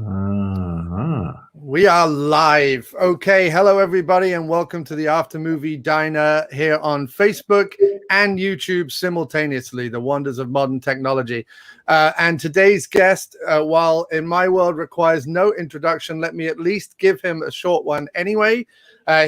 We are live. Okay, hello everybody, and welcome to the After Movie Diner here on Facebook and YouTube simultaneously, the wonders of modern technology. And today's guest, while in my world requires no introduction, let me at least give him a short one anyway.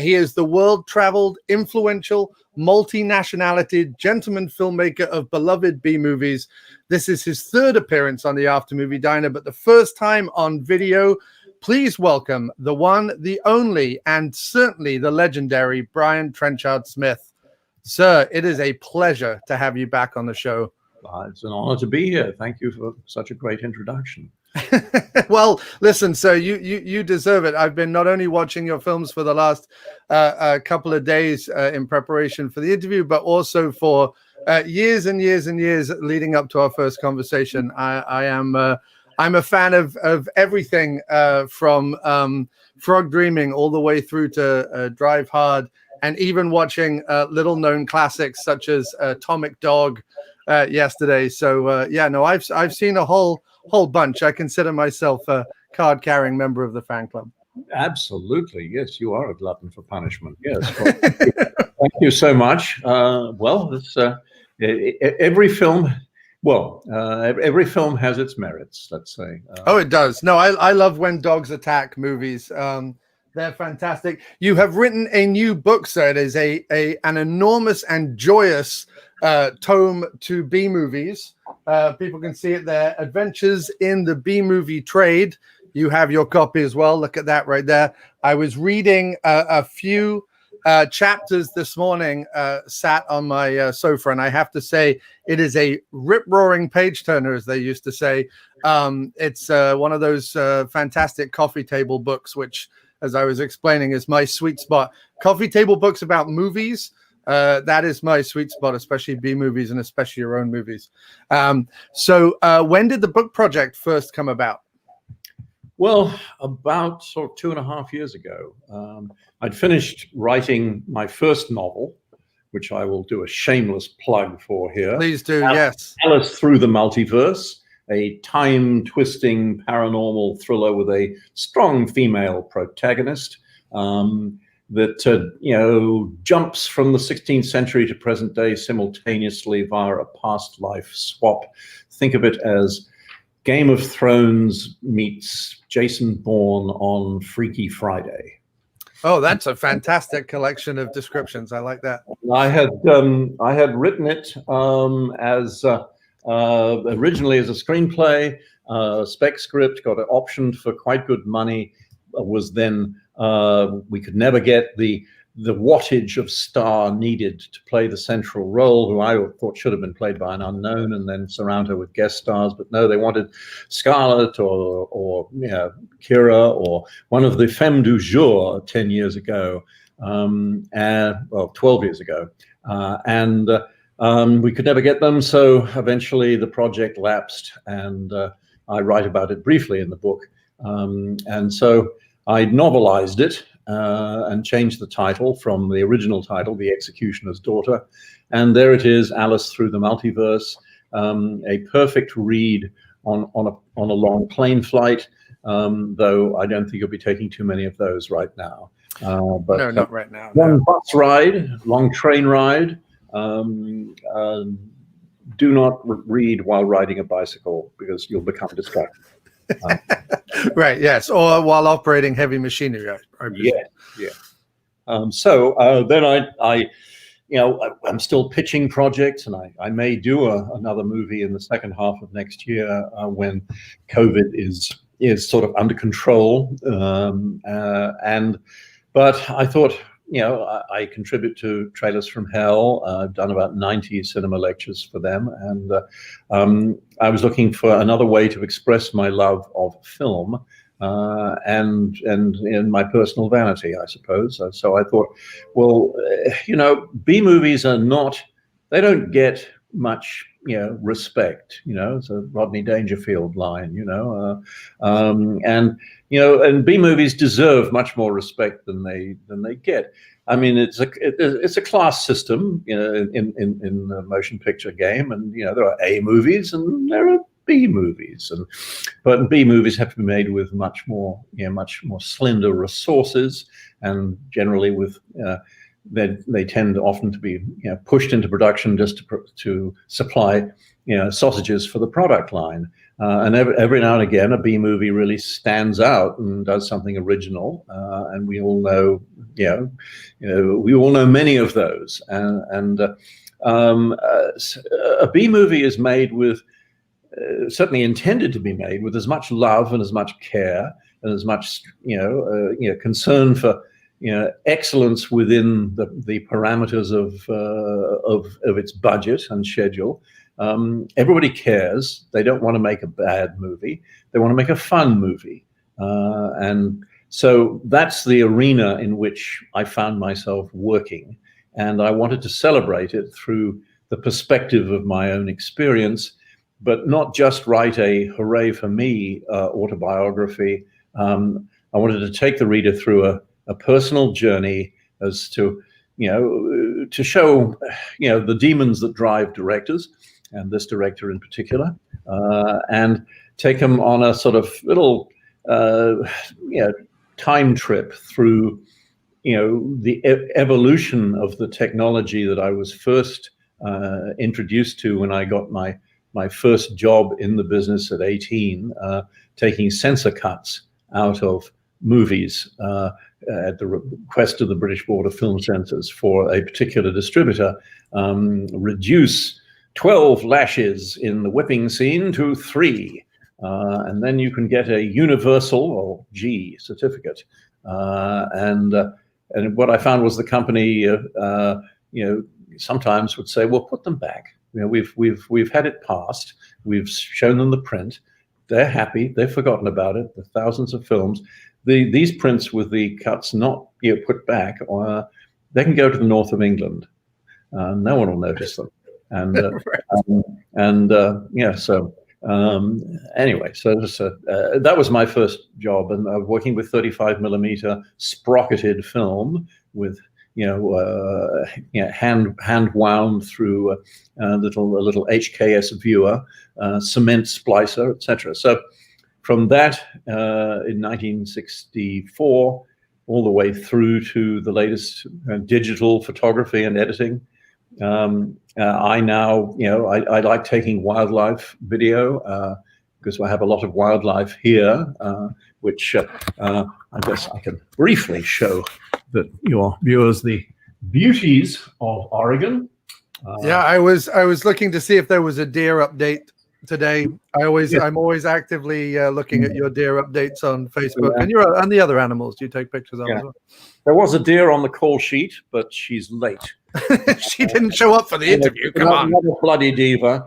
He is the world-traveled, influential, multinationality gentleman filmmaker of beloved B-movies. This is his third appearance on the After Movie Diner, but the first time on video. Please welcome the one, the only, and certainly the legendary Brian Trenchard-Smith. Sir, it is a pleasure to have you back on the show. It's an honor to be here. Thank you for such a great introduction. Well, listen, sir, you deserve it. I've been not only watching your films for the last couple of days in preparation for the interview, but also for years and years and years leading up to our first conversation. I'm a fan of everything from Frog Dreaming all the way through to Drive Hard, and even watching little-known classics such as Atomic Dog yesterday. So yeah, no, I've seen a whole bunch. I consider myself a card-carrying member of the fan club. Absolutely, yes, you are a glutton for punishment. Yes, well, thank you so much. Well, it's every film. Well, every film has its merits, let's say. Oh, it does. No, I love when dogs attack movies. They're fantastic. You have written a new book, sir. It is an enormous and joyous tome to B-movies. People can see it there. Adventures in the B-movie trade. You have your copy as well. Look at that right there. I was reading a few chapters this morning, sat on my sofa, and I have to say it is a rip-roaring page turner, as they used to say. It's one of those fantastic coffee table books, which, as I was explaining, is my sweet spot. Coffee table books about movies, that is my sweet spot, especially B movies and especially your own movies. So when did the book project first come about? Well, about sort of 2.5 years ago, I'd finished writing my first novel, which I will do a shameless plug for here. Please do, yes. Alice Through the Multiverse, a time-twisting paranormal thriller with a strong female protagonist that jumps from the 16th century to present day simultaneously via a past life swap. Think of it as Game of Thrones meets Jason Bourne on Freaky Friday. Oh, that's a fantastic collection of descriptions. I like that. I had written it as originally as a screenplay, spec script, got it optioned for quite good money. Was then we could never get the wattage of star needed to play the central role, who I thought should have been played by an unknown, and then surround her with guest stars. But no, they wanted Scarlett or Kira or one of the femme du jour 10 years ago, 12 years ago. We could never get them, so eventually the project lapsed, and I write about it briefly in the book. And so I novelized it and changed the title from the original title, The Executioner's Daughter. And there it is, Alice Through the Multiverse, a perfect read on a long plane flight, though I don't think you'll be taking too many of those right now. But no, not right now. Long bus ride, long train ride. Do not read while riding a bicycle, because you'll become distracted. Right, yes, or while operating heavy machinery. Yeah. So then I'm still pitching projects, and I may do another movie in the second half of next year when COVID is sort of under control. But I thought, I contribute to Trailers from Hell. I've done about 90 cinema lectures for them, and I was looking for another way to express my love of film and in my personal vanity, I suppose. So I thought, well, B movies they don't get much respect. It's a Rodney Dangerfield line. And B movies deserve much more respect than they get. I mean, it's a class system, in the motion picture game, and there are A movies and there are B movies, but B movies have to be made with much more slender resources, and generally with they tend often to be pushed into production just to supply sausages for the product line. And every now and again, a B movie really stands out and does something original, and we all know, we all know many of those. And a B movie is made with, certainly intended to be made with as much love and as much care and as much, concern for, excellence within the parameters of its budget and schedule. Everybody cares. They don't want to make a bad movie. They want to make a fun movie. And so that's the arena in which I found myself working. And I wanted to celebrate it through the perspective of my own experience, but not just write a hooray for me autobiography. I wanted to take the reader through a personal journey as to, to show, the demons that drive directors, and this director in particular, and take them on a sort of little, time trip through, the evolution of the technology that I was first introduced to when I got my first job in the business at 18, taking censor cuts out of movies at the request of the British Board of Film Censors for a particular distributor, reduce 12 lashes in the whipping scene to 3, and then you can get a universal or G certificate. And what I found was the company, sometimes would say, "Well, put them back. We've had it passed. We've shown them the print. They're happy. They've forgotten about it. The thousands of films. These prints with the cuts not put back, they can go to the north of England. No one will notice them." And anyway, so that was my first job, and working with 35mm sprocketed film with hand wound through a little HKS viewer, cement splicer, etc. So from that in 1964 all the way through to the latest digital photography and editing. I now, I like taking wildlife video because I have a lot of wildlife here, which I guess I can briefly show your viewers the beauties of Oregon. I was looking to see if there was a deer update today. I'm always actively looking at your deer updates on Facebook, and the other animals you take pictures of as well. There was a deer on the call sheet, but she's late. She didn't show up for the interview. Come on, another bloody diva.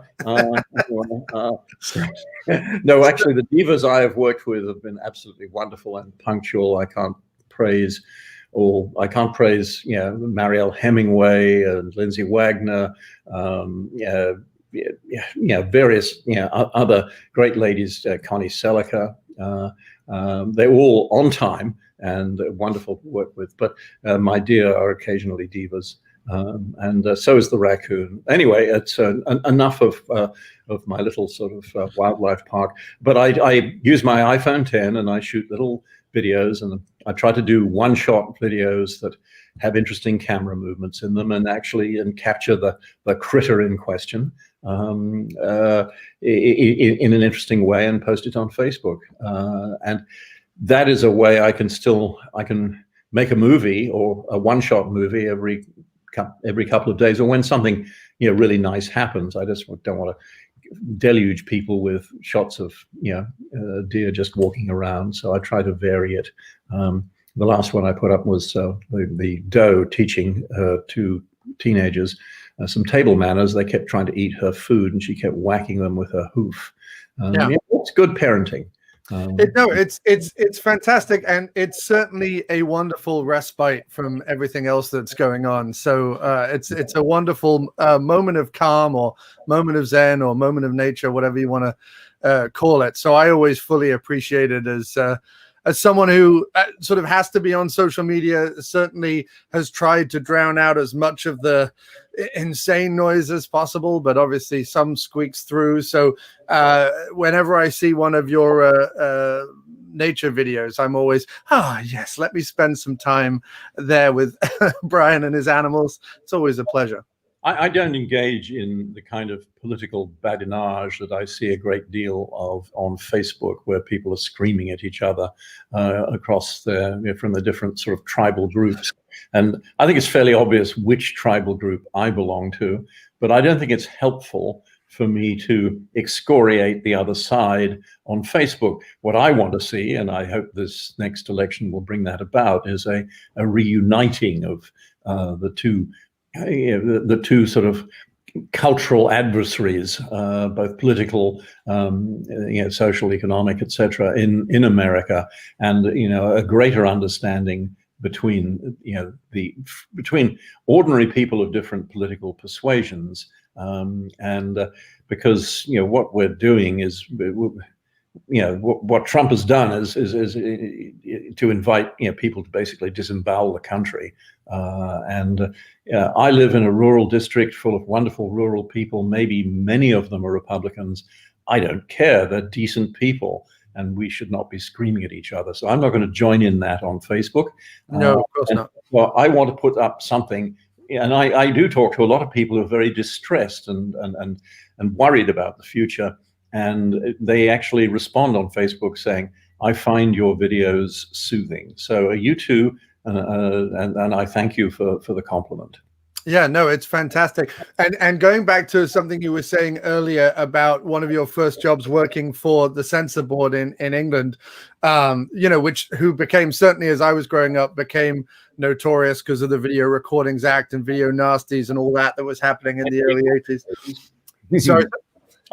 No, actually, the divas I have worked with have been absolutely wonderful and punctual. I can't praise Marielle Hemingway and Lindsay Wagner. Various other great ladies, Connie Seliker. They're all on time and wonderful to work with. But my deer are occasionally divas. And so is the raccoon. Anyway, it's enough of my little sort of wildlife park. But I use my iPhone 10 and I shoot little videos, and I try to do one-shot videos that have interesting camera movements in them and capture the critter in question in an interesting way and post it on Facebook. And that is a way I can make a movie or a one-shot movie every couple of days, or when something really nice happens. I just don't want to deluge people with shots of deer just walking around, so I try to vary it. The last one I put up was the doe teaching two teenagers some table manners. They kept trying to eat her food and she kept whacking them with her hoof. It's good parenting. It's fantastic, and it's certainly a wonderful respite from everything else that's going on. So it's a wonderful moment of calm, or moment of zen, or moment of nature, whatever you want to call it. So I always fully appreciate it as someone who sort of has to be on social media, certainly has tried to drown out as much of the insane noise as possible, but obviously some squeaks through. So whenever I see one of your nature videos, I'm always, yes, let me spend some time there with Brian and his animals. It's always a pleasure. I don't engage in the kind of political badinage that I see a great deal of on Facebook, where people are screaming at each other across from the different sort of tribal groups. And I think it's fairly obvious which tribal group I belong to, but I don't think it's helpful for me to excoriate the other side on Facebook. What I want to see, and I hope this next election will bring that about, is a reuniting of the two sort of cultural adversaries, both political, social, economic, etc., in America, and a greater understanding between between ordinary people of different political persuasions, because what we're doing is, what Trump has done is to invite people to basically disembowel the country. I live in a rural district full of wonderful rural people. Maybe many of them are Republicans. I don't care. They're decent people, and we should not be screaming at each other. So I'm not going to join in that on Facebook. No, of course not. Well, I want to put up something, and I do talk to a lot of people who are very distressed and worried about the future. And they actually respond on Facebook saying, I find your videos soothing. So you too, and I thank you for the compliment. Yeah, no, it's fantastic. And going back to something you were saying earlier about one of your first jobs working for the censor board in England, who became, certainly as I was growing up, became notorious because of the Video Recordings Act and video nasties and all that was happening in the early 80s. So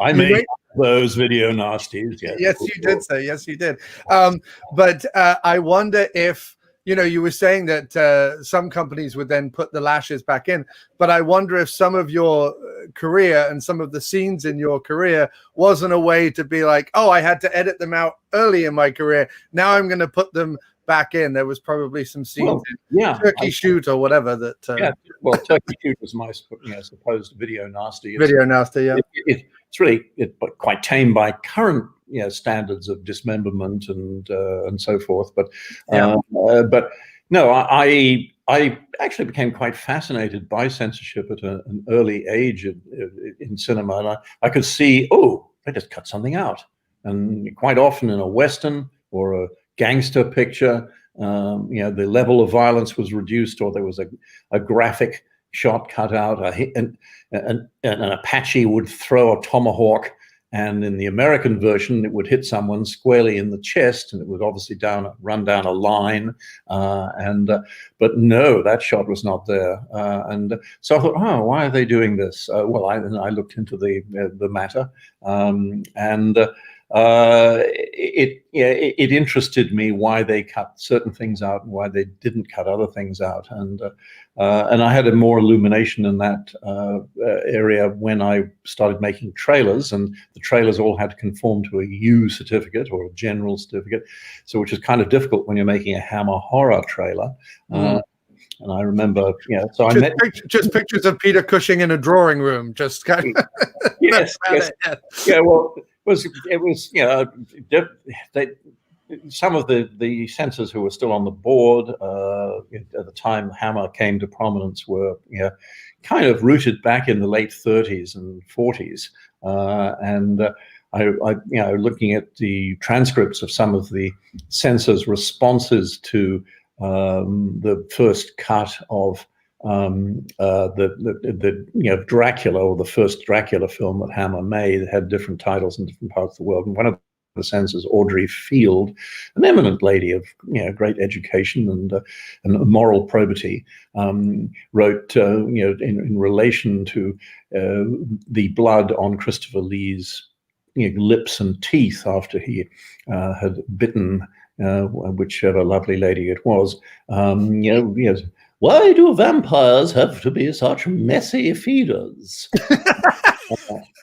I made those video nasties. Yeah. Yes, you did, sir. Yes, you did. But I wonder if, you were saying that some companies would then put the lashes back in, but I wonder if some of your career and some of the scenes in your career wasn't a way to be like, oh, I had to edit them out early in my career. Now I'm going to put them back in. There was probably some scenes in Turkey Shoot or whatever that. Turkey Shoot was my supposed video nasty. Video nasty, yeah. It's really quite tame by current standards of dismemberment and so forth. But no, I actually became quite fascinated by censorship at an early age in cinema, and I could see, they just cut something out, and quite often in a Western or a gangster picture, the level of violence was reduced, or there was a graphic shot cut out, and an Apache would throw a tomahawk, and in the American version, it would hit someone squarely in the chest, and it would obviously run down a line. But no, that shot was not there. And so I thought, why are they doing this? I looked into the matter, it interested me why they cut certain things out and why they didn't cut other things out, and I had a more illumination in that area when I started making trailers, and the trailers all had to conform to a U certificate or a general certificate, so which is kind of difficult when you're making a Hammer horror trailer. And I remember, so I met just pictures of Peter Cushing in a drawing room, just kind of. Yes. Yeah, well. It was some of the censors who were still on the board at the time Hammer came to prominence were kind of rooted back in the late 30s and 40s, and I looking at the transcripts of some of the censors' responses to the first cut of the Dracula, or the first Dracula film that Hammer made, had different titles in different parts of the world. And one of the censors, Audrey Field, an eminent lady of great education and moral probity, wrote in relation to the blood on Christopher Lee's lips and teeth after he had bitten whichever lovely lady it was. Why do vampires have to be such messy feeders?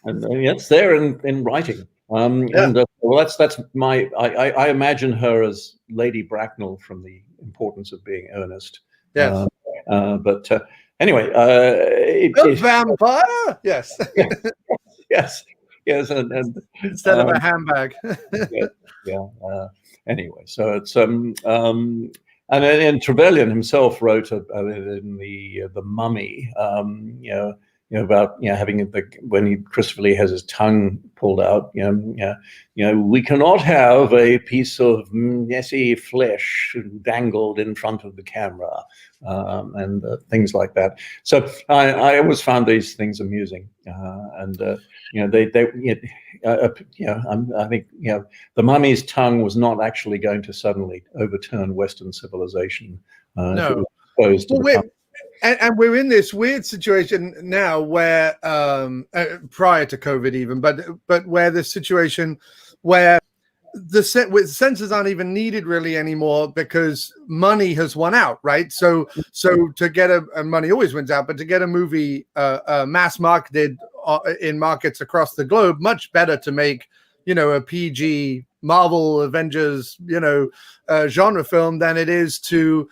And it's there in writing. And well, that's my. I imagine her as Lady Bracknell from The Importance of Being Earnest. Yes. But anyway, a vampire. Yes. yes, and instead of a handbag. yeah. Anyway, so it's and Trevelyan himself wrote in the Mummy, about having when Christopher Lee has his tongue pulled out, we cannot have a piece of messy flesh dangled in front of the camera, and things like that. So I always found these things amusing, and I think the Mummy's tongue was not actually going to suddenly overturn Western civilization. No. If it was exposed to and we're in this weird situation now where prior to COVID even, but where the situation where the censors aren't even needed really anymore because money has won out, right? So to get and money always wins out, but to get a movie mass marketed in markets across the globe, much better to make a PG Marvel Avengers genre film than it is to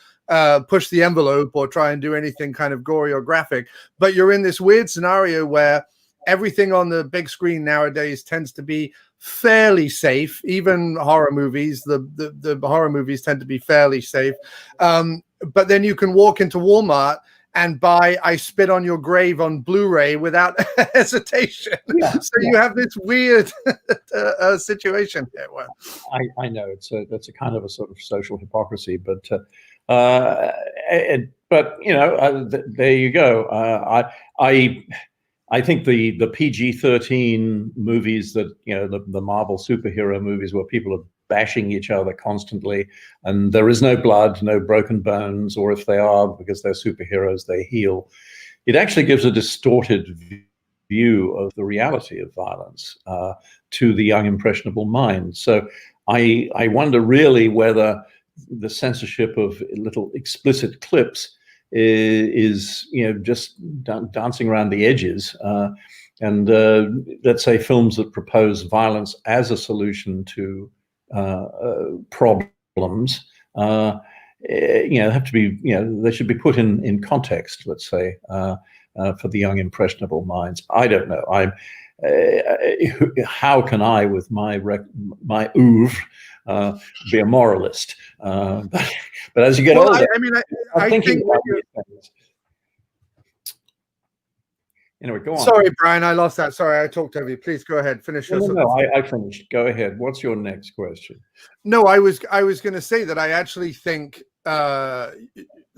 push the envelope or try and do anything kind of gory or graphic. But you're in this weird scenario where everything on the big screen nowadays tends to be fairly safe. Even horror movies, the horror movies tend to be fairly safe. But then you can walk into Walmart and buy I Spit on Your Grave on Blu-ray without hesitation. So you have this weird situation here. Well, I know that's a kind of a sort of social hypocrisy, but there you go. I think the PG-13 movies that the Marvel superhero movies where people are bashing each other constantly, and there is no blood, no broken bones, or if they are, because they're superheroes, they heal. It actually gives a distorted view of the reality of violence to the young impressionable mind. So I wonder really whether the censorship of little explicit clips is just dancing around the edges, and let's say films that propose violence as a solution to problems have to be they should be put in context, let's say, for the young impressionable minds. I don't know. How can I, with my oeuvre, be a moralist? But as you get older, I think anyway, go on. Sorry, Brian, I lost that. Sorry, I talked over you. Please go ahead. Finish your No, I finished. Go ahead. What's your next question? No, I was going to say that I actually think,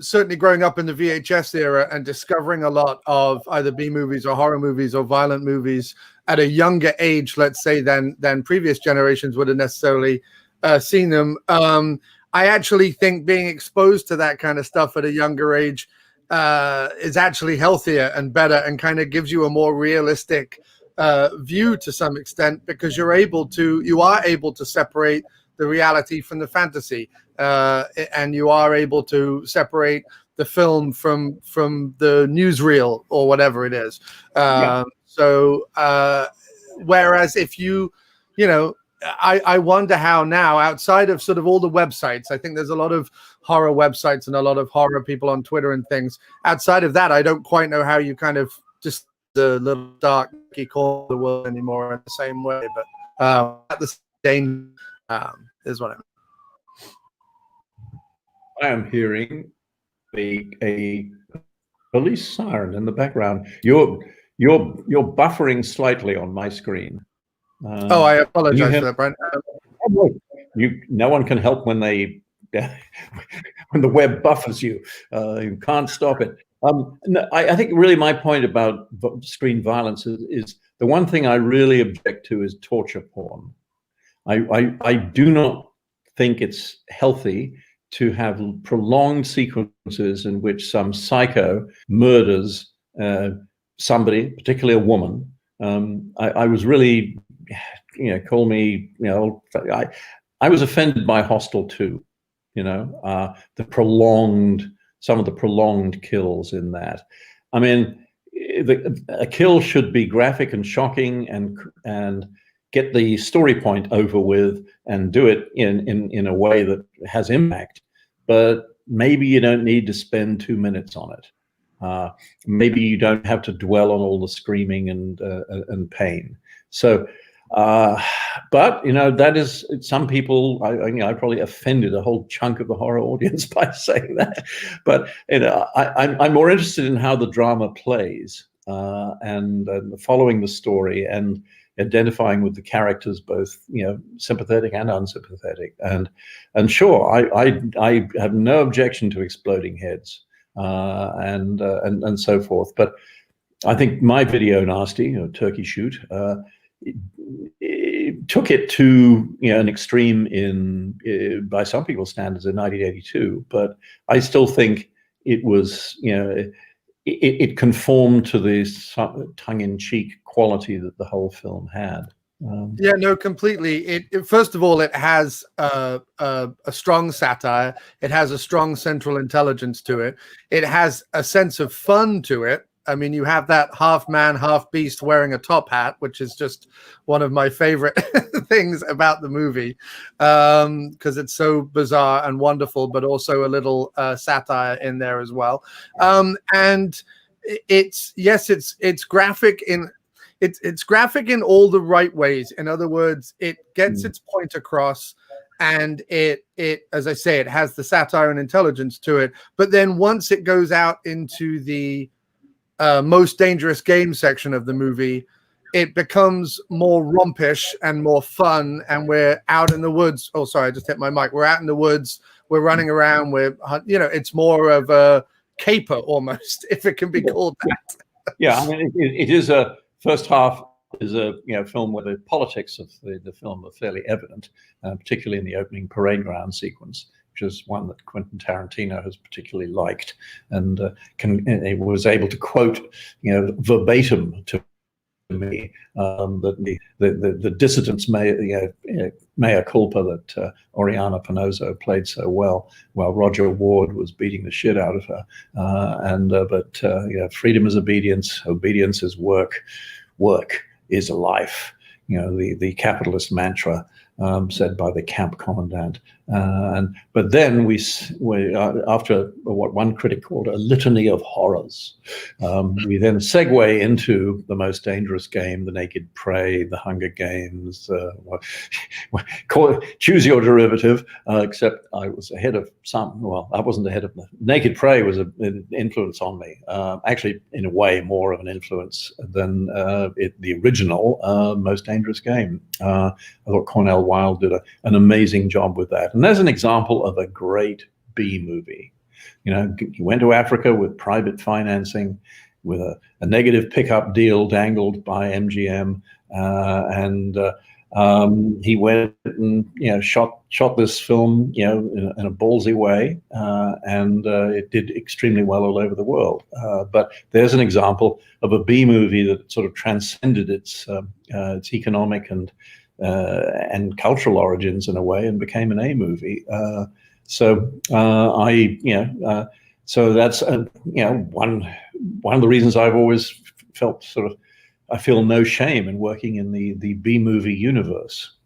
certainly growing up in the VHS era and discovering a lot of either B movies or horror movies or violent movies at a younger age, let's say, than previous generations would have necessarily seen them. I actually think being exposed to that kind of stuff at a younger age is actually healthier and better, and kind of gives you a more realistic view to some extent, because you are able to separate the reality from the fantasy, and you are able to separate the film from the newsreel or whatever it is. So whereas if I wonder how now, outside of sort of all the websites, I think there's a lot of horror websites and a lot of horror people on Twitter and things. Outside of that, I don't quite know how you kind of just the little darky corner of the world anymore in the same way. But at the same is what I am hearing a police siren in the background. You're buffering slightly on my screen. I apologize for that, Brian. No one can help when they when the web buffers you. You can't stop it. No, I think really my point about screen violence is the one thing I really object to is torture porn. I do not think it's healthy to have prolonged sequences in which some psycho murders somebody, particularly a woman. I was really, call me, I was offended by Hostel 2, some of the prolonged kills in that. I mean, a kill should be graphic and shocking and get the story point over with and do it in a way that has impact. But maybe you don't need to spend 2 minutes on it. Maybe you don't have to dwell on all the screaming and pain. So, but that is, some people, I probably offended a whole chunk of the horror audience by saying that. But I'm more interested in how the drama plays, and following the story and identifying with the characters, both sympathetic and unsympathetic. And sure, I have no objection to exploding heads, and so forth. But I think my video nasty, turkey shoot, it took it to an extreme by some people's standards in 1982. But I still think it was it conformed to this tongue-in-cheek quality that the whole film had. Yeah, no, completely. It first of all, it has a strong satire. It has a strong central intelligence to it. It has a sense of fun to it. I mean, you have that half man, half beast wearing a top hat, which is just one of my favorite things about the movie, because it's so bizarre and wonderful, but also a little satire in there as well. And it's graphic in it's graphic in all the right ways. In other words, it gets its point across, and it as I say, it has the satire and intelligence to it. But then once it goes out into the most dangerous game section of the movie, it becomes more rompish and more fun, and we're out in the woods. Oh, sorry, I just hit my mic. We're out in the woods. We're running around. It's more of a caper almost, if it can be called that. Yeah, I mean, it is a first half is a film where the politics of the film are fairly evident, particularly in the opening parade ground sequence, which is one that Quentin Tarantino has particularly liked, and was able to quote verbatim to me, that the dissidents mea culpa that Oriana Pinozo played so well, while Roger Ward was beating the shit out of her, but freedom is obedience, obedience is work, work is life. The capitalist mantra said by the camp commandant. But then we after what one critic called a litany of horrors, we then segue into the most dangerous game, the naked prey, the Hunger Games. Choose your derivative. Except I was ahead of some. Well, I wasn't ahead of the naked prey. Was an influence on me. Actually, in a way, more of an influence than the original Most Dangerous Game. I thought Cornell Wilde did an amazing job with that. And there's an example of a great B movie. He went to Africa with private financing, with a negative pickup deal dangled by MGM, and he went and shot this film in a ballsy way, and it did extremely well all over the world. But there's an example of a B movie that sort of transcended its economic and cultural origins in a way, and became an A movie. So that's one of the reasons I've always felt I feel no shame in working in the B movie universe.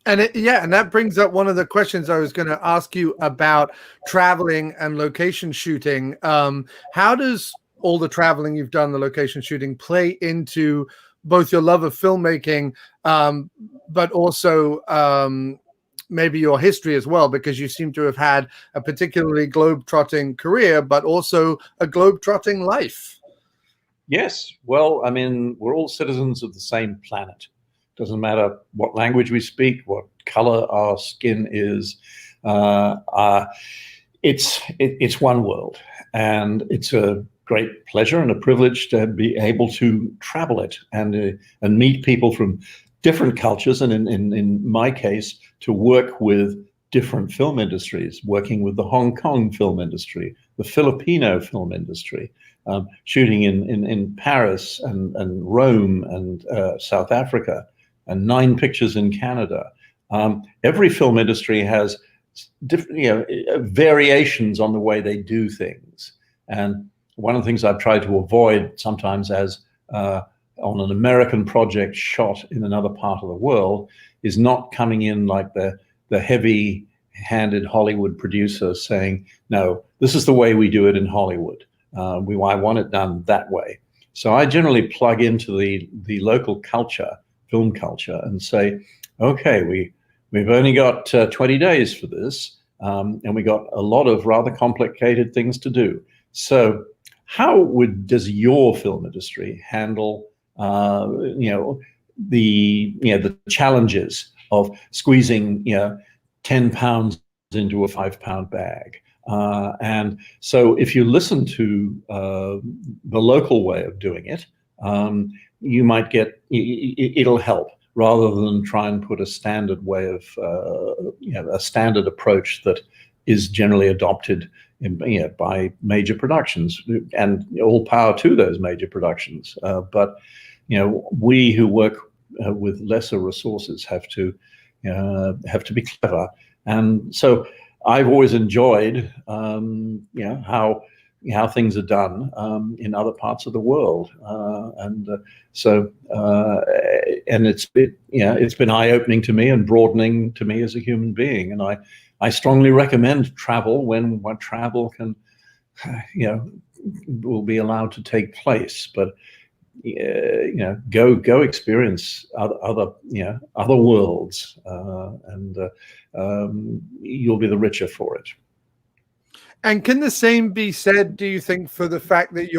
And that brings up one of the questions I was going to ask you about traveling and location shooting. How does all the traveling you've done, the location shooting, play into both your love of filmmaking, but also maybe your history as well, because you seem to have had a particularly globe-trotting career, but also a globe-trotting life? Yes. Well, I mean, we're all citizens of the same planet. Doesn't matter what language we speak, what color our skin is. It's one world, and it's a great pleasure and a privilege to be able to travel it and meet people from different cultures, and in my case, to work with different film industries, working with the Hong Kong film industry, the Filipino film industry, shooting in Paris and Rome and South Africa, and 9 pictures in Canada. Every film industry has different, variations on the way they do things. And one of the things I've tried to avoid sometimes as on an American project shot in another part of the world is not coming in like the heavy-handed Hollywood producer saying, no, this is the way we do it in Hollywood. I want it done that way. So I generally plug into the local culture, film culture, and say, okay, we've only got 20 days for this, and we got a lot of rather complicated things to do. So how does your film industry handle the challenges of squeezing 10 pounds into a 5-pound bag? And so if you listen to the local way of doing it, you might get, it'll help, rather than try and put a standard way of, a standard approach that is generally adopted by major productions, and all power to those major productions. But we who work with lesser resources have to be clever. And so I've always enjoyed, how things are done in other parts of the world, and it's been eye-opening to me and broadening to me as a human being. And I strongly recommend travel when travel can, will be allowed to take place. But go experience other worlds, and you'll be the richer for it. And can the same be said, do you think, for the fact that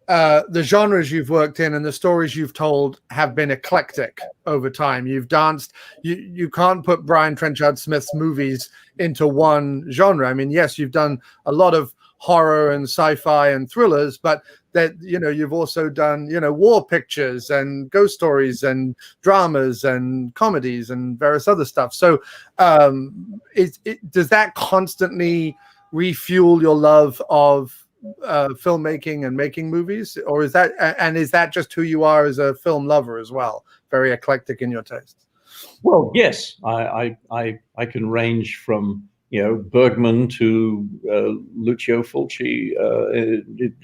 the genres you've worked in and the stories you've told have been eclectic over time? You've danced, you can't put Brian Trenchard-Smith's movies into one genre. I mean, yes, you've done a lot of horror and sci-fi and thrillers, but that, you've also done, war pictures and ghost stories and dramas and comedies and various other stuff. So does that constantly refuel your love of filmmaking and making movies, or is that just who you are as a film lover as well? Very eclectic in your taste. Well, yes, I can range from Bergman to Lucio Fulci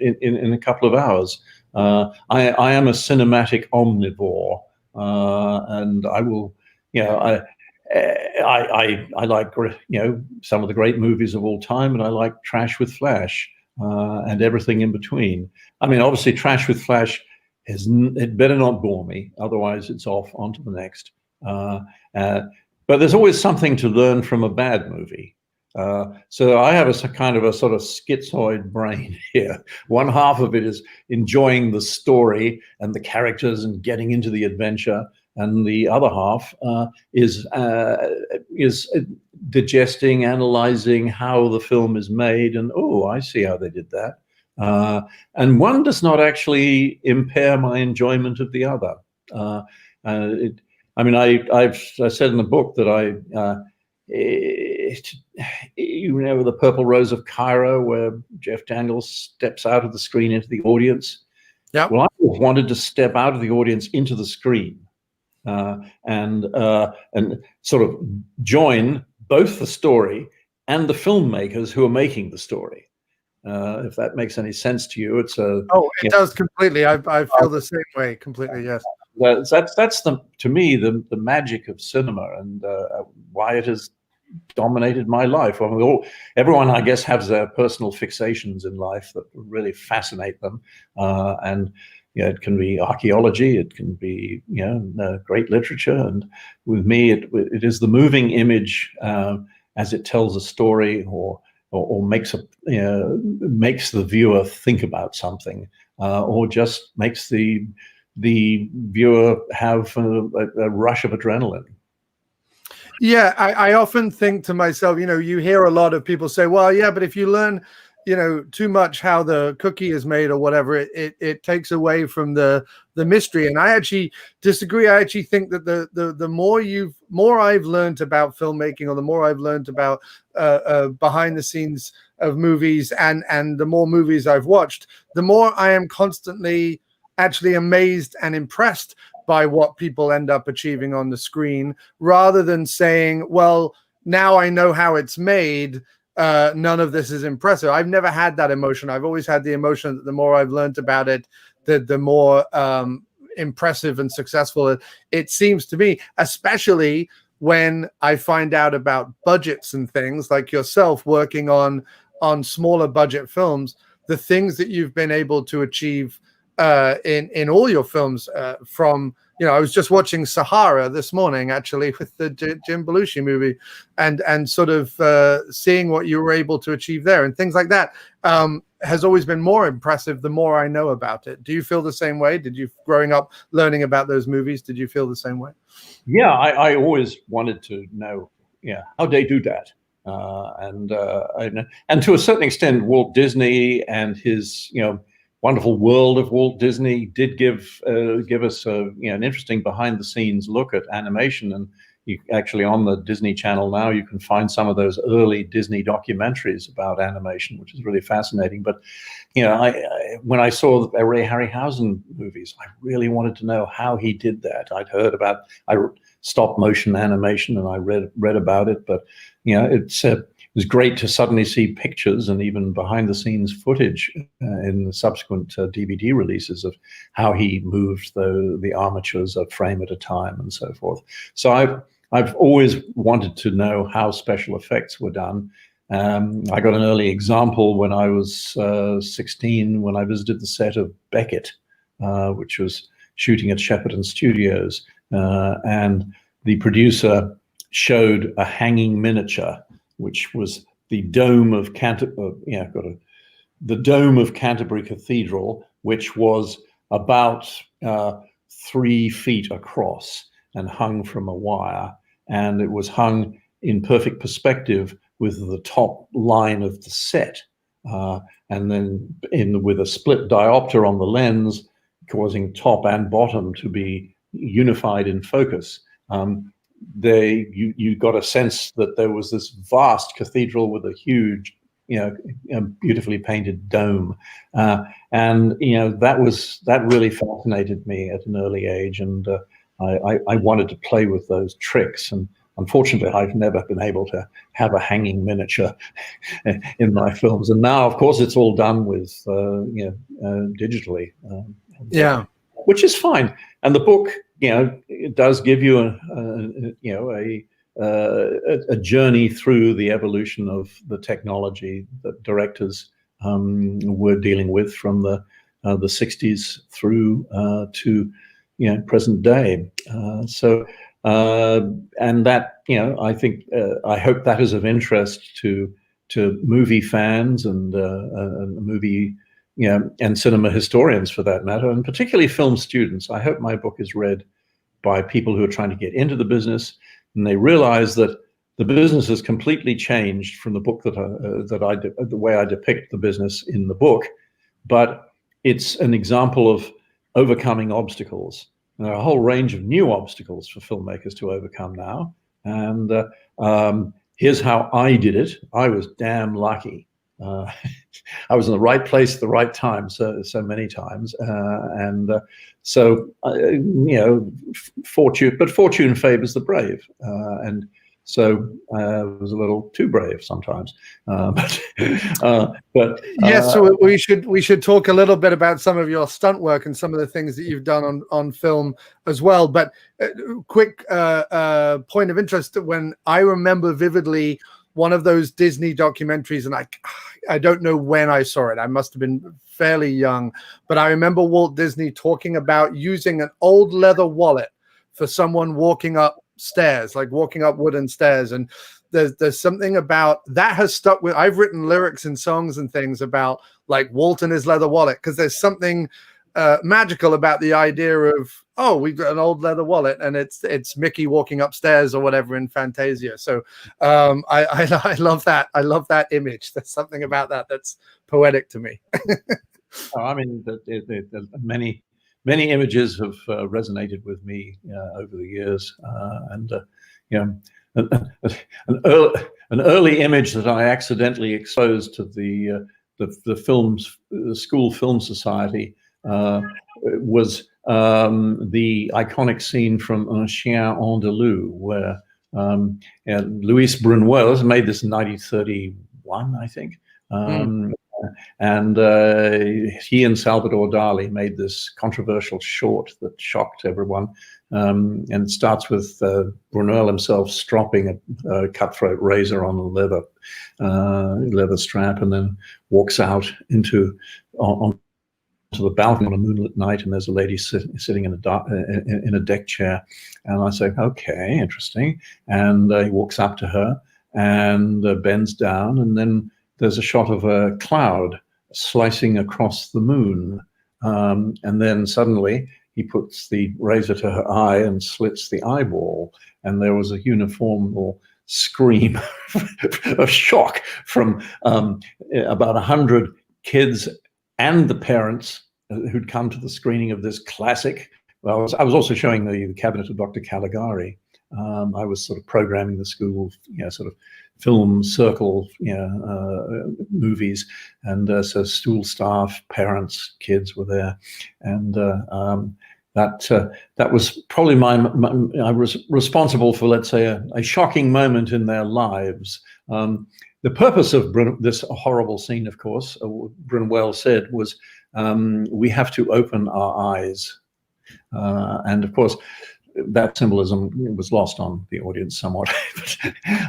in a couple of hours. I am a cinematic omnivore, and I will, I like some of the great movies of all time, and I like trash with flash, and everything in between. I mean, obviously, trash with flash it better not bore me, otherwise it's off onto the next. But there's always something to learn from a bad movie. So I have a kind of a sort of schizoid brain here. One half of it is enjoying the story and the characters and getting into the adventure, and the other half is digesting, analyzing how the film is made, and I see how they did that. And one does not actually impair my enjoyment of the other. I said in the book that the Purple Rose of Cairo, where Jeff Daniels steps out of the screen into the audience. Yeah. Well, I wanted to step out of the audience into the screen, and sort of join both the story and the filmmakers who are making the story. If that makes any sense to you, it does completely. I feel the same way completely. Yes. That's to me the magic of cinema, and why it has dominated my life. Everyone, I guess, has their personal fixations in life that really fascinate them, and it can be archaeology, it can be great literature, and with me, it is the moving image as it tells a story, or makes the viewer think about something, or just makes the viewer have a rush of adrenaline. Yeah, I often think to myself, you hear a lot of people say, well, yeah, but if you learn, too much how the cookie is made or whatever, it takes away from the mystery. And I actually disagree. I actually think that the more I've learned about filmmaking, or the more I've learned about behind the scenes of movies, and the more movies I've watched, the more I am constantly actually amazed and impressed by what people end up achieving on the screen, rather than saying, well, now I know how it's made, none of this is impressive. I've never had that emotion. I've always had the emotion that the more I've learned about it, the more impressive and successful it seems to me, especially when I find out about budgets and things like yourself working on smaller budget films, the things that you've been able to achieve in all your films, from, you know, I was just watching Sahara this morning, actually, with the Jim Belushi movie, and sort of seeing what you were able to achieve there and things like that has always been more impressive the more I know about it. Do you feel the same way? Did you, growing up learning about those movies, did you feel the same way? Yeah, I always wanted to know, how they do that. And to a certain extent, Walt Disney and his, wonderful world of Walt Disney did give us an interesting behind the scenes look at animation. And you actually, on the Disney Channel now, you can find some of those early Disney documentaries about animation, which is really fascinating. But when I saw the Ray Harryhausen movies, I really wanted to know how he did that. I'd heard about stop motion animation, and I read about it, but it was great to suddenly see pictures and even behind the scenes footage in the subsequent DVD releases of how he moved the armatures a frame at a time and so forth. So I've always wanted to know how special effects were done. I got an early example when I was 16, when I visited the set of Beckett, which was shooting at Shepperton Studios, and the producer showed a hanging miniature, which was the dome of the dome of Canterbury Cathedral, which was about 3 feet across and hung from a wire, and it was hung in perfect perspective with the top line of the set, and then with a split diopter on the lens, causing top and bottom to be unified in focus. You got a sense that there was this vast cathedral with a huge, beautifully painted dome, and that really fascinated me at an early age, and I wanted to play with those tricks. And unfortunately, I've never been able to have a hanging miniature in my films. And now, of course, it's all done with digitally, which is fine. And the book, it does give you a journey through the evolution of the technology that directors were dealing with from the 60s through to present day. And that, I think, I hope that is of interest to movie fans and movie, and cinema historians for that matter, and particularly film students. I hope my book is read by people who are trying to get into the business, and they realize that the business has completely changed from the book the way I depict the business in the book, but it's an example of overcoming obstacles. And there are a whole range of new obstacles for filmmakers to overcome now. And here's how I did it. I was damn lucky. I was in the right place at the right time, so many times, fortune favors the brave, and so I was a little too brave sometimes. So we should talk a little bit about some of your stunt work and some of the things that you've done on film as well. But quick point of interest, when I remember vividly one of those Disney documentaries, and I don't know when I saw it. I must have been fairly young, but I remember Walt Disney talking about using an old leather wallet for someone walking up stairs, like walking up wooden stairs. And there's something about that has stuck with. I've written lyrics and songs and things about like Walt and his leather wallet, because there's something magical about the idea of, oh, we've got an old leather wallet and it's Mickey walking upstairs or whatever in Fantasia. So I love that. I love that image. There's something about that that's poetic to me. I mean, many images have resonated with me over the years, an early image that I accidentally exposed to the school film society was the iconic scene from Un Chien Andalou, where Louis Brunuel made this in 1931, I think, And he and Salvador Dali made this controversial short that shocked everyone. And it starts with Buñuel himself stropping a cutthroat razor on a leather strap, and then walks out onto the balcony on a moonlit night, and there's a lady sitting in a deck chair. And I say, okay, interesting. And he walks up to her and bends down, and then there's a shot of a cloud slicing across the moon. And then suddenly he puts the razor to her eye and slits the eyeball. And there was a uniform scream of shock from about 100 kids and the parents who'd come to the screening of this classic. Well, I was also showing the Cabinet of Dr. Caligari. I was sort of programming the school, sort of film circle, movies, and so school staff, parents, kids were there, and that was probably I was responsible for, let's say, a shocking moment in their lives. The purpose of this horrible scene, of course, Buñuel said, was we have to open our eyes, and of course, that symbolism was lost on the audience somewhat.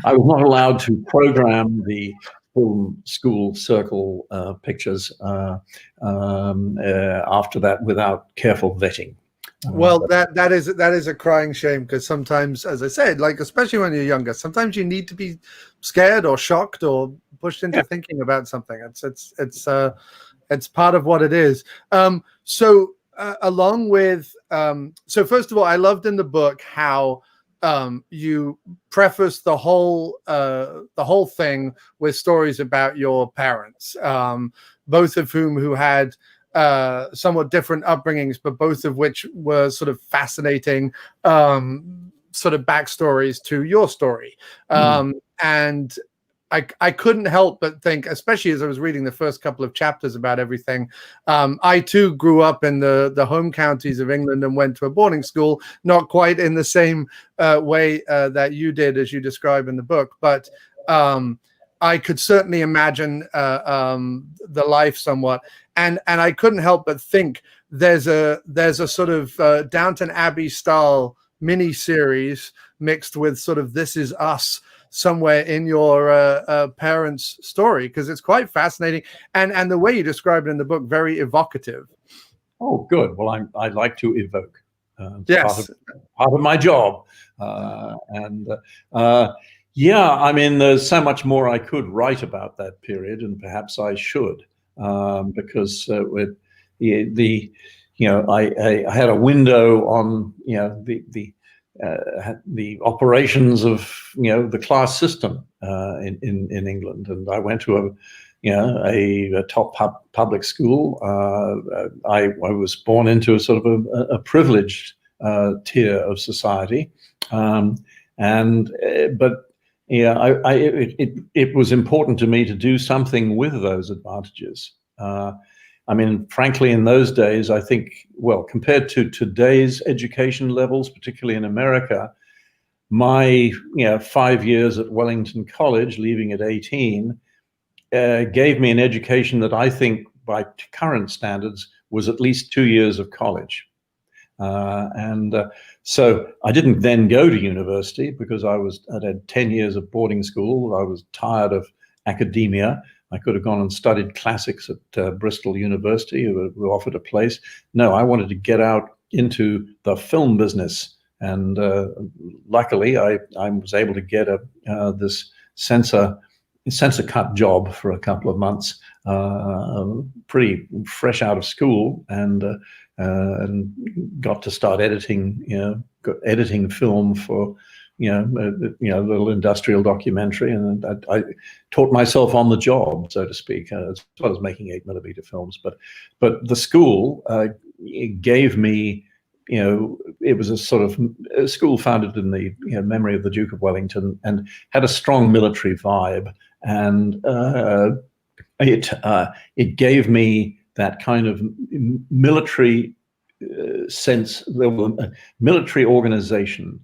I was not allowed to program the film school circle pictures after that without careful vetting. Well, that is a crying shame, because sometimes, as I said, like especially when you're younger, sometimes you need to be scared or shocked or pushed into thinking about something. It's part of what it is. Along with so first of all, I loved in the book how you preface the whole thing with stories about your parents, both of who had somewhat different upbringings, but both of which were sort of fascinating sort of backstories to your story. And I couldn't help but think, especially as I was reading the first couple of chapters about everything, I too grew up in the home counties of England and went to a boarding school, not quite in the same way that you did, as you describe in the book, but I could certainly imagine the life somewhat, and I couldn't help but think there's a sort of Downton Abbey style mini series mixed with sort of This Is Us somewhere in your parents' story, because it's quite fascinating, and the way you describe it in the book, very evocative. Oh, good. Well, I like to evoke. Yes, part of my job, yeah. I mean, there's so much more I could write about that period, and perhaps I should, because I had a window on the operations of the class system in England, and I went to a top public school. I was born into a sort of a privileged tier of society, it was important to me to do something with those advantages. I mean, frankly, in those days, I think, well, compared to today's education levels, particularly in America, my 5 years at Wellington College, leaving at 18, gave me an education that I think, by current standards, was at least 2 years of college. So I didn't then go to university because I'd had 10 years of boarding school. I was tired of academia. I could have gone and studied classics at Bristol University, who offered a place. No, I wanted to get out into the film business. And luckily, I was able to get this censor cut job for a couple of months, pretty fresh out of school, and got to start editing, editing film for a little industrial documentary, and I taught myself on the job, so to speak, as well as making 8mm films. But the school gave me, it was a sort of a school founded in the memory of the Duke of Wellington, and had a strong military vibe, and it gave me that kind of military sense, military organization.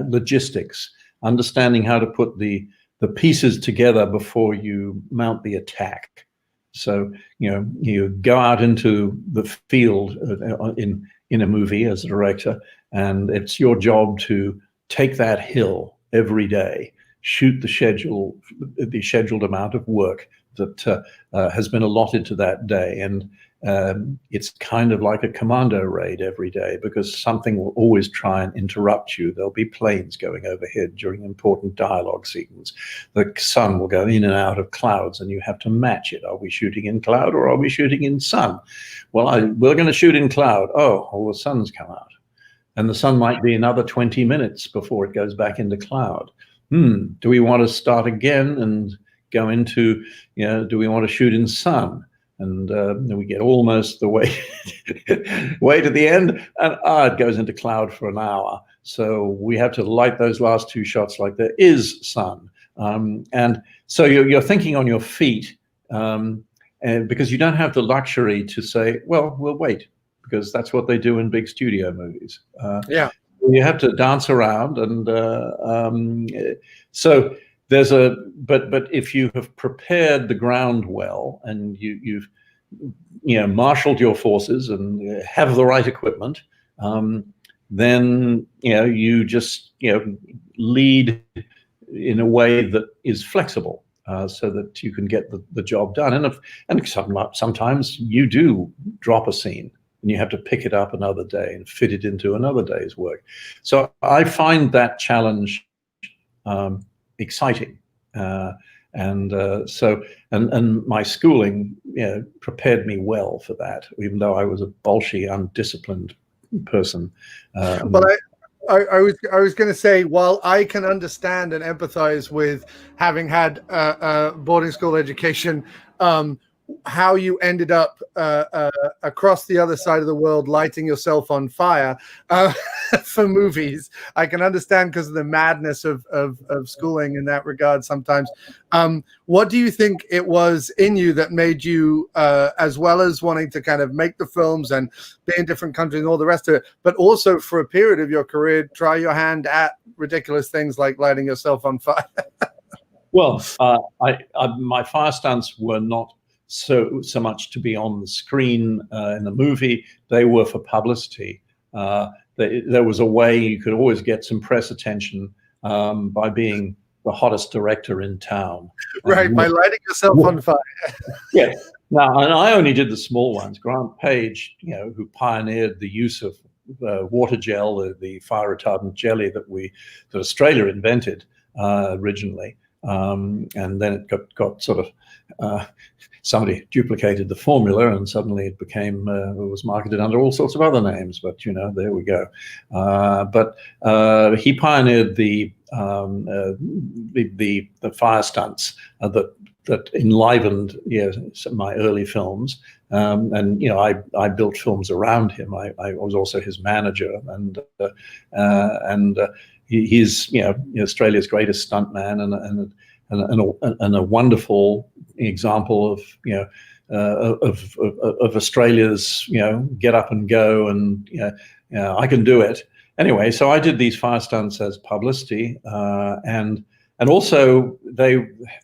Logistics, understanding how to put the the pieces together before you mount the attack. So, you go out into the field in a movie as a director, and it's your job to take that hill every day, shoot the scheduled amount of work that has been allotted to that day. And it's kind of like a commando raid every day, because something will always try and interrupt you. There'll be planes going overhead during important dialogue scenes. The sun will go in and out of clouds, and you have to match it. Are we shooting in cloud or are we shooting in sun? Well, we're going to shoot in cloud. Oh, well, the sun's come out. And the sun might be another 20 minutes before it goes back into cloud. Do we want to start again and go into, do we want to shoot in sun? And then we get almost the way to the end, and it goes into cloud for an hour. So we have to light those last two shots like there is sun. And so you're thinking on your feet, and because you don't have the luxury to say, well, we'll wait, because that's what they do in big studio movies. You have to dance around, and so there's but if you have prepared the ground well, and you've marshaled your forces and have the right equipment, then you just lead in a way that is flexible, so that you can get the job done. And sometimes you do drop a scene, and you have to pick it up another day and fit it into another day's work. So I find that challenge exciting, and my schooling prepared me well for that, even though I was a bolshy, undisciplined person. Well, I was going to say, while I can understand and empathize with having had a boarding school education, how you ended up across the other side of the world lighting yourself on fire for movies, I can understand, because of the madness of schooling in that regard sometimes. What do you think it was in you that made you, as well as wanting to kind of make the films and be in different countries and all the rest of it, but also for a period of your career, try your hand at ridiculous things like lighting yourself on fire? Well, my fire stunts were not so much to be on the screen in the movie. They were for publicity. There was a way you could always get some press attention by being the hottest director in town. Right, by lighting yourself on fire. Yeah. Now, and I only did the small ones. Grant Page, who pioneered the use of water gel, the fire retardant jelly that Australia invented originally. And then it got sort of, somebody duplicated the formula, and suddenly it became, it was marketed under all sorts of other names, but there we go. But he pioneered the fire stunts that enlivened my early films, and I built films around him. I was also his manager, and he's Australia's greatest stuntman, and a wonderful example of Australia's get up and go, and I can do it. Anyway, so I did these fire stunts as publicity, and also they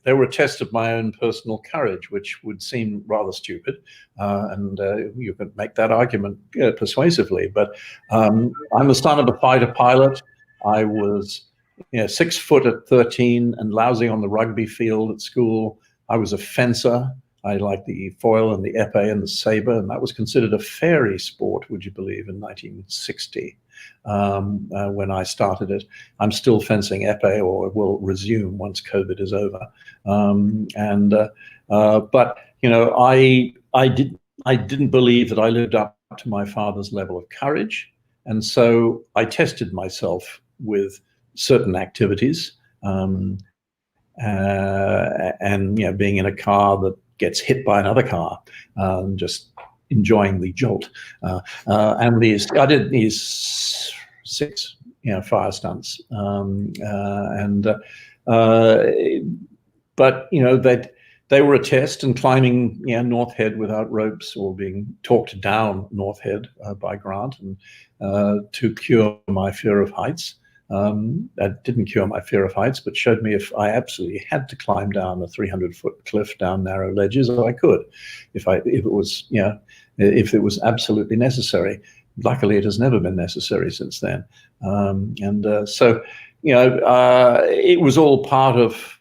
were a test of my own personal courage, which would seem rather stupid, and you could make that argument persuasively. But I'm the son of a fighter pilot. I was 6 foot at 13 and lousy on the rugby field at school. I was a fencer. I liked the foil and the epee and the saber, and that was considered a fairy sport, would you believe, in 1960 when I started it. I'm still fencing epee, or will resume once COVID is over. But I didn't believe that I lived up to my father's level of courage, and so I tested myself with certain activities, and being in a car that gets hit by another car, just enjoying the jolt. I did these 6 fire stunts, but they were a test, and climbing North Head without ropes, or being talked down North Head by Grant, and to cure my fear of heights. That didn't cure my fear of heights, but showed me if I absolutely had to climb down a 300-foot cliff down narrow ledges, I could, if it was absolutely necessary. Luckily, it has never been necessary since then. So, it was all part of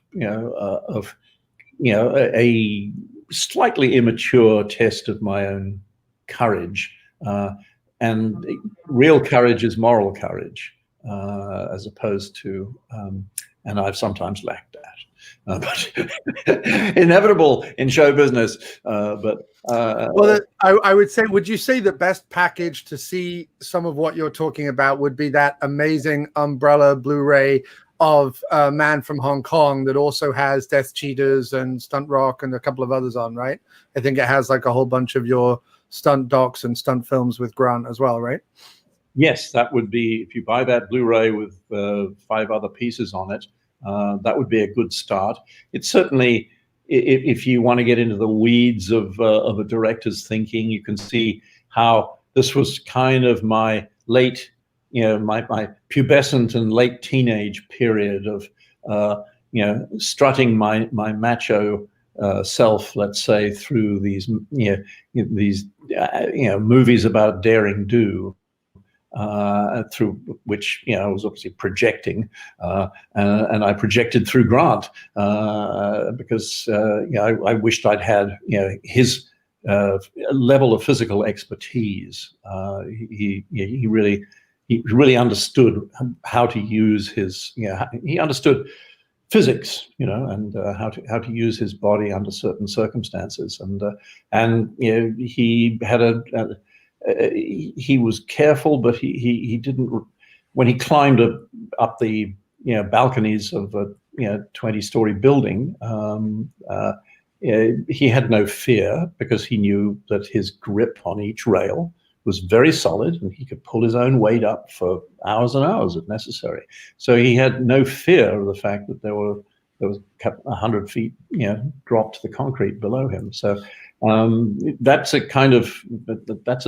a slightly immature test of my own courage. And real courage is moral courage, as opposed to, and I've sometimes lacked that. But inevitable in show business. Well, I would say, would you say the best package to see some of what you're talking about would be that amazing umbrella Blu-ray of Man from Hong Kong that also has Death Cheaters and Stunt Rock and a couple of others on, right? I think it has like a whole bunch of your stunt docs and stunt films with Grant as well, right? Yes, that would be, if you buy that Blu-ray with 5 other pieces on it, that would be a good start. It's certainly, if you want to get into the weeds of a director's thinking, you can see how this was kind of my late, my pubescent and late teenage period of, strutting my macho self, let's say, through these movies about daring do. Through which I was obviously projecting, and I projected through Grant because I wished I'd had his level of physical expertise. He really understood how to use his he understood physics, and how to use his body under certain circumstances, and he had he was careful, but he didn't. When he climbed up the balconies of a 20-story building, he had no fear because he knew that his grip on each rail was very solid, and he could pull his own weight up for hours and hours if necessary. So he had no fear of the fact that there was 100 feet drop to the concrete below him. So. That's a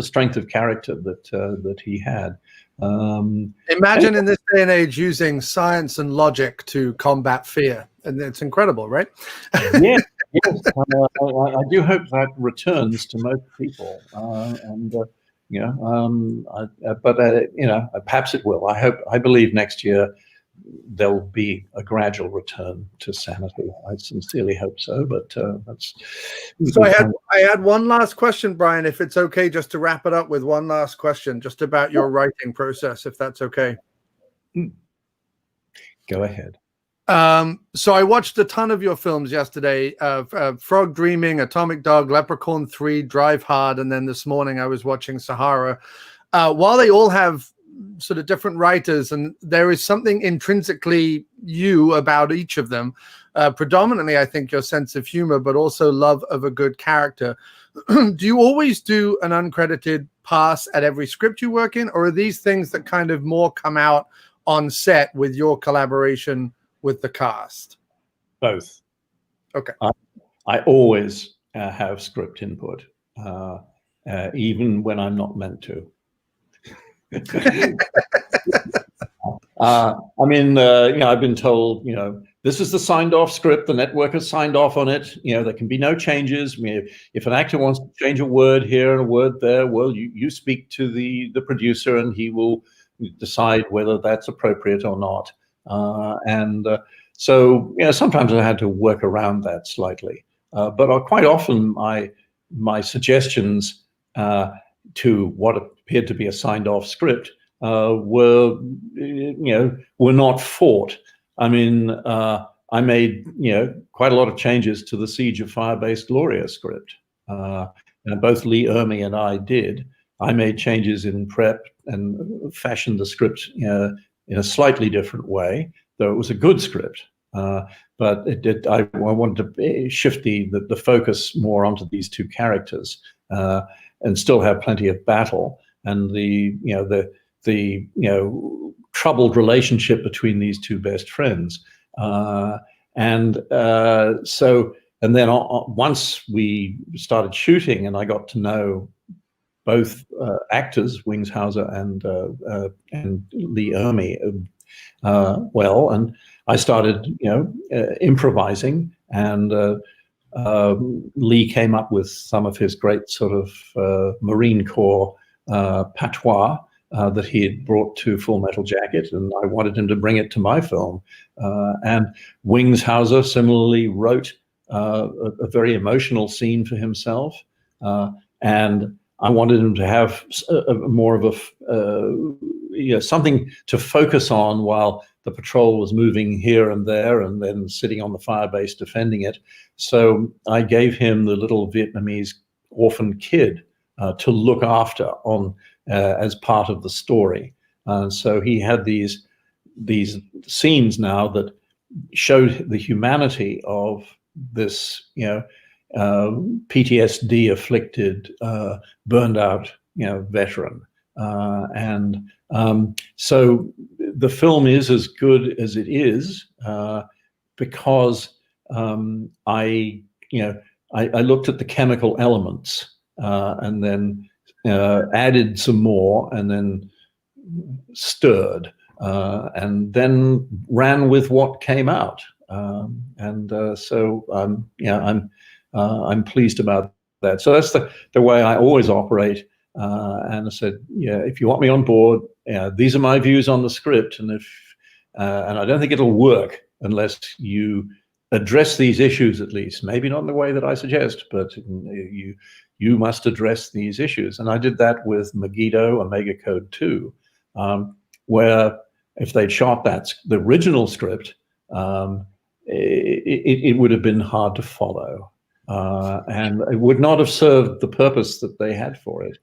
strength of character that he had. Imagine in this day and age using science and logic to combat fear, and it's incredible, right? Yes. I do hope that returns to most people, perhaps it will. I believe next year there'll be a gradual return to sanity. I sincerely hope so, but that's. So I had one last question, Brian, if it's okay, just to wrap it up with one last question, just about your writing process, if that's okay. Go ahead. So I watched a ton of your films yesterday, Frog Dreaming, Atomic Dog, Leprechaun 3, Drive Hard, and then this morning I was watching Sahara. While they all have sort of different writers, and there is something intrinsically you about each of them, predominantly I think your sense of humor, but also love of a good character. Do you always do an uncredited pass at every script you work in, or are these things that kind of more come out on set with your collaboration with the cast? Both. Okay. I always have script input, even when I'm not meant to. I've been told, this is the signed off script. The network has signed off on it. There can be no changes. If an actor wants to change a word here and a word there, well, you speak to the producer and he will decide whether that's appropriate or not. So sometimes I had to work around that slightly. But quite often my suggestions to what appeared to be a signed-off script were not fought. I mean, I made quite a lot of changes to the Siege of Firebase Gloria script, and both Lee Ermey and I did. I made changes in prep and fashioned the script in a slightly different way, though it was a good script. But it did. I wanted to shift the focus more onto these two characters. And still have plenty of battle, and the troubled relationship between these two best friends, and then once we started shooting, and I got to know both actors, Wings Hauser and Lee Ermey, Well, and I started, improvising, and Lee came up with some of his great sort of Marine Corps patois that he had brought to Full Metal Jacket, and I wanted him to bring it to my film. And Wings Hauser similarly wrote a very emotional scene for himself, and I wanted him to have more of a something to focus on while the patrol was moving here and there, and then sitting on the firebase defending it. So I gave him the little Vietnamese orphan kid to look after on as part of the story. So he had these scenes now that showed the humanity of this, PTSD afflicted, burned out, veteran. So the film is as good as it is because I looked at the chemical elements and then added some more, and then stirred, and then ran with what came out. So I'm pleased about that. So that's the way I always operate. And I said, if you want me on board, these are my views on the script, and I don't think it'll work unless you address these issues, at least, maybe not in the way that I suggest, but you must address these issues. And I did that with Megiddo, Omega Code 2, where if they'd shot the original script, it would have been hard to follow, and it would not have served the purpose that they had for it.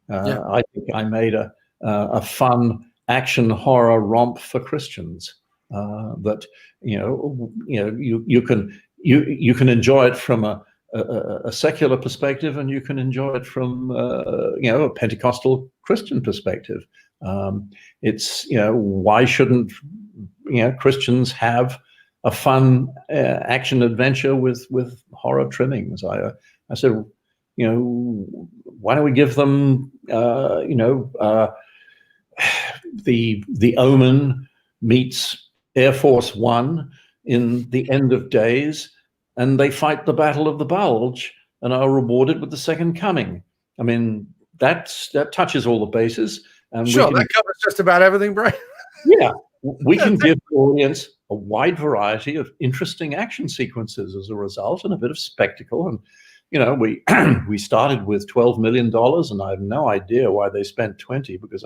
I think I made a fun action horror romp for Christians that you can enjoy it from a secular perspective, and you can enjoy it from a Pentecostal Christian perspective. It's why shouldn't Christians have a fun action adventure with horror trimmings? I said, why don't we give them the Omen meets Air Force One in The End of Days, and they fight the Battle of the Bulge and are rewarded with the Second Coming. I mean, that touches all the bases. And sure, that covers just about everything, Brian. Yeah, we can give the audience a wide variety of interesting action sequences as a result, and a bit of spectacle. And we started with $12 million, and I have no idea why they spent 20, because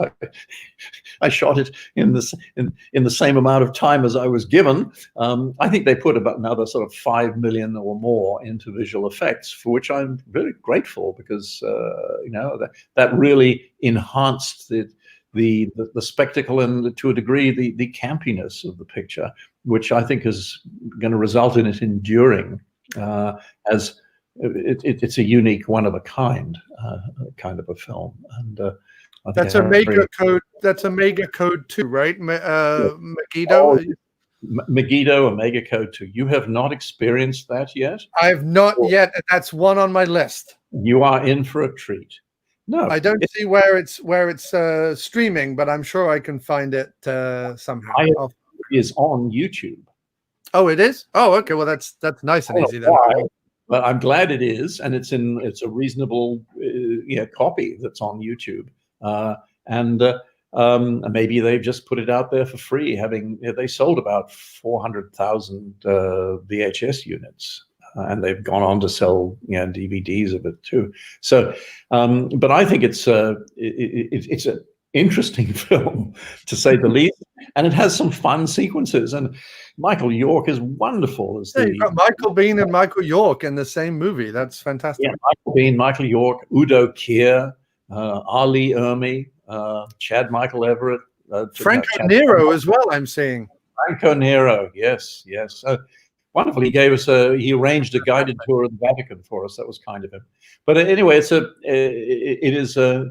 I shot it in the same amount of time as I was given. I think they put about another sort of $5 million or more into visual effects, for which I'm very grateful, because that really enhanced the spectacle and, to a degree, the campiness of the picture, which I think is going to result in it enduring as it's a unique, one of a kind of a film. And that's Omega Code. That's Omega Code 2, right? Megiddo. Megiddo, Omega Code 2. You have not experienced that yet? I have not yet. That's one on my list. You are in for a treat. No, I don't see where it's streaming, but I'm sure I can find it somehow. It is on YouTube. Oh, it is? Oh, okay. Well, that's nice and easy then. But I'm glad it is, and it's a reasonable copy that's on YouTube, and maybe they've just put it out there for free. They sold about 400,000 VHS units, and they've gone on to sell DVDs of it too. So, but I think it's an interesting film, to say the least, and it has some fun sequences. And Michael York is wonderful as you've got Michael Biehn and Michael York in the same movie. That's fantastic. Yeah, Michael Biehn, Michael York, Udo Kier, Ali Ermey, Chad Michael Everett, Franco Nero as well. I'm seeing Franco Nero. Yes. Wonderful. He arranged a guided tour of the Vatican for us. That was kind of him. But anyway, it is a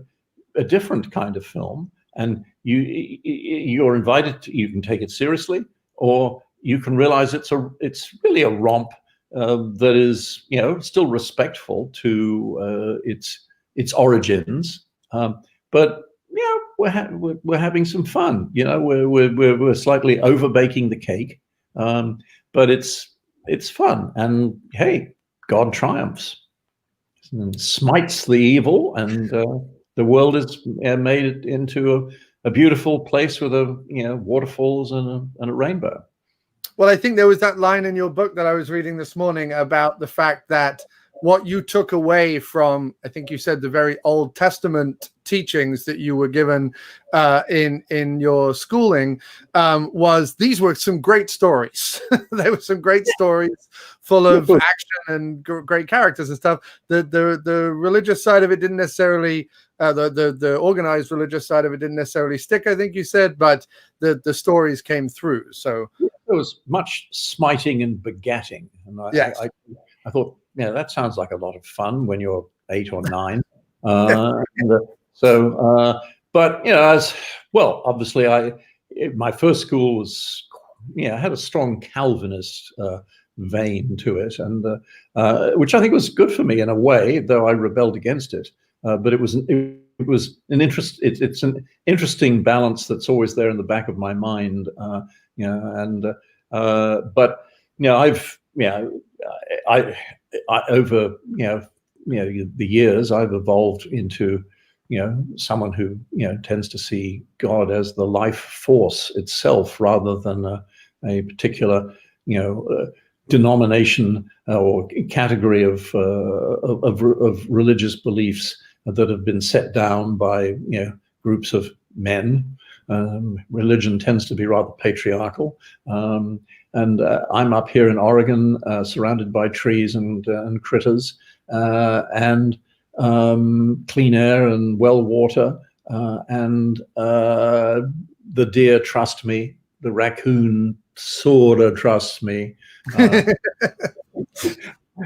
different kind of film, and you're invited to, you can take it seriously, or you can realize it's really a romp that is still respectful to its origins, but we're having some fun. You know, we're slightly over baking the cake, but it's fun. And hey, God triumphs and smites the evil, and the world is made it into a beautiful place with waterfalls and a rainbow. Well, I think there was that line in your book that I was reading this morning about the fact that what you took away from, I think you said, the very Old Testament teachings that you were given in your schooling, was these were some great stories. They were some great stories full of action and great characters and stuff. The religious side of it didn't necessarily, the organized religious side of it didn't necessarily stick, I think you said, but the stories came through. So there was much smiting and begatting, and I thought, yeah, that sounds like a lot of fun when you're 8 or 9. But as well, obviously, my first school was, had a strong Calvinist vein to it, and which I think was good for me in a way, though I rebelled against it. But it was an interest. It's an interesting balance that's always there in the back of my mind. Over the years, I've evolved into someone who tends to see God as the life force itself, rather than a particular denomination or category of religious beliefs that have been set down by groups of men. Religion tends to be rather patriarchal. And I'm up here in Oregon, surrounded by trees and critters, and clean air and well water, and the deer trust me. The raccoon sort of trusts me.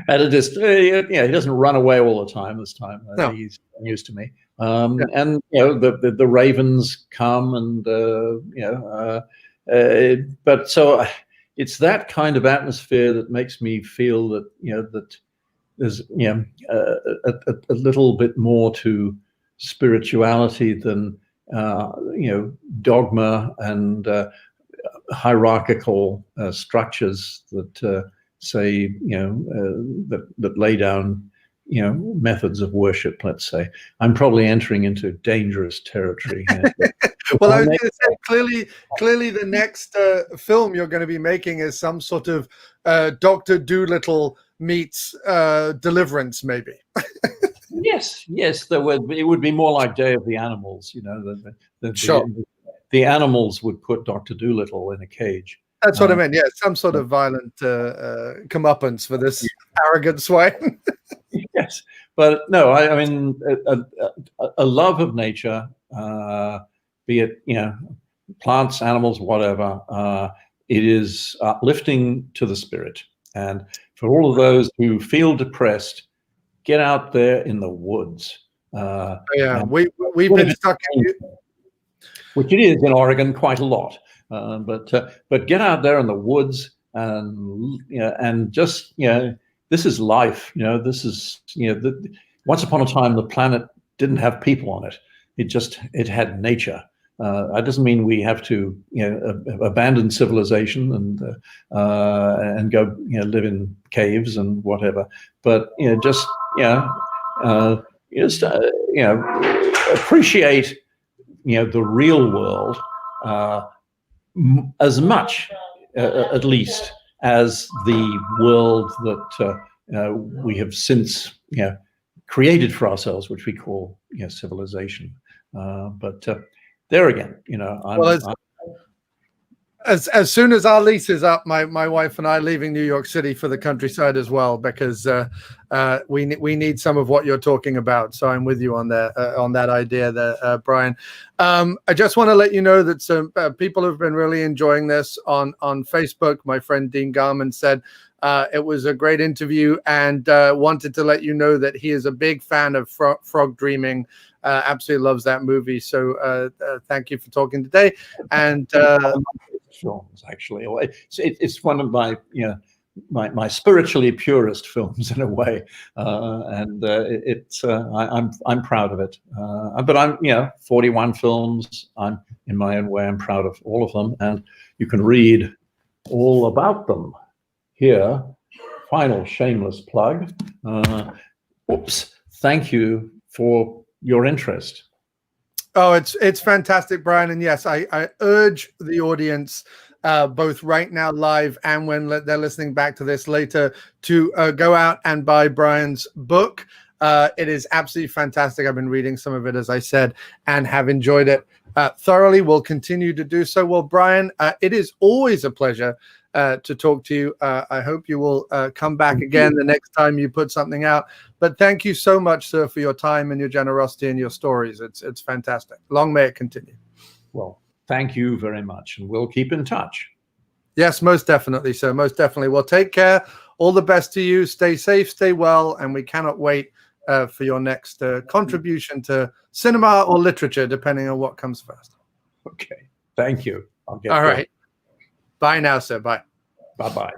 At a distance, he doesn't run away all the time. This time, no. He's used to me. And the ravens come, and but so. It's that kind of atmosphere that makes me feel that that there's a little bit more to spirituality than dogma and hierarchical structures that say that lay down methods of worship. Let's say I'm probably entering into dangerous territory here. Well, I was going to say, clearly the next film you're going to be making is some sort of Dr. Dolittle meets Deliverance, maybe. Yes, it would be more like Day of the Animals. Sure. The animals would put Dr. Dolittle in a cage. That's what I meant. Yeah, some sort of violent comeuppance for this arrogant swine. Yes, but no, I mean a love of nature. Be it plants, animals, whatever, it is uplifting to the spirit. And for all of those who feel depressed, get out there in the woods. We've been stuck in, which it is in Oregon quite a lot. But get out there in the woods and just this is life. This is once upon a time the planet didn't have people on it. It had nature. That doesn't mean we have to, abandon civilization and go, live in caves and whatever. But just appreciate, the real world as much, at least, as the world that we have since, created for ourselves, which we call, civilization. But there again, as soon as our lease is up, my wife and I are leaving New York City for the countryside as well, because we need some of what you're talking about. So I'm with you on that idea there, Brian. I just want to let you know that some people have been really enjoying this on Facebook. My friend Dean Garman said it was a great interview, and wanted to let you know that he is a big fan of Frog Dreaming. Absolutely loves that movie. So thank you for talking today. And films, actually, it's one of my my spiritually purist films in a way, and I'm proud of it. But I'm 41 films. I'm in my own way. I'm proud of all of them, and you can read all about them here. Final shameless plug. Oops. Thank you for your interest. Oh, it's fantastic, Brian. And yes, I urge the audience, both right now live and when they're listening back to this later, to go out and buy Brian's book. It is absolutely fantastic. I've been reading some of it, as I said, and have enjoyed it thoroughly. We'll continue to do so. Well, Brian, it is always a pleasure to talk to you. I hope you will come back again the next time you put something out. But thank you so much, sir, for your time and your generosity and your stories. It's fantastic. Long may it continue. Well, thank you very much, and we'll keep in touch. Yes, most definitely, sir. Most definitely. Well, take care. All the best to you. Stay safe, stay well, and we cannot wait for your next contribution to cinema or literature, depending on what comes first. Okay. Thank you. All right. Bye now, sir. Bye. Bye-bye.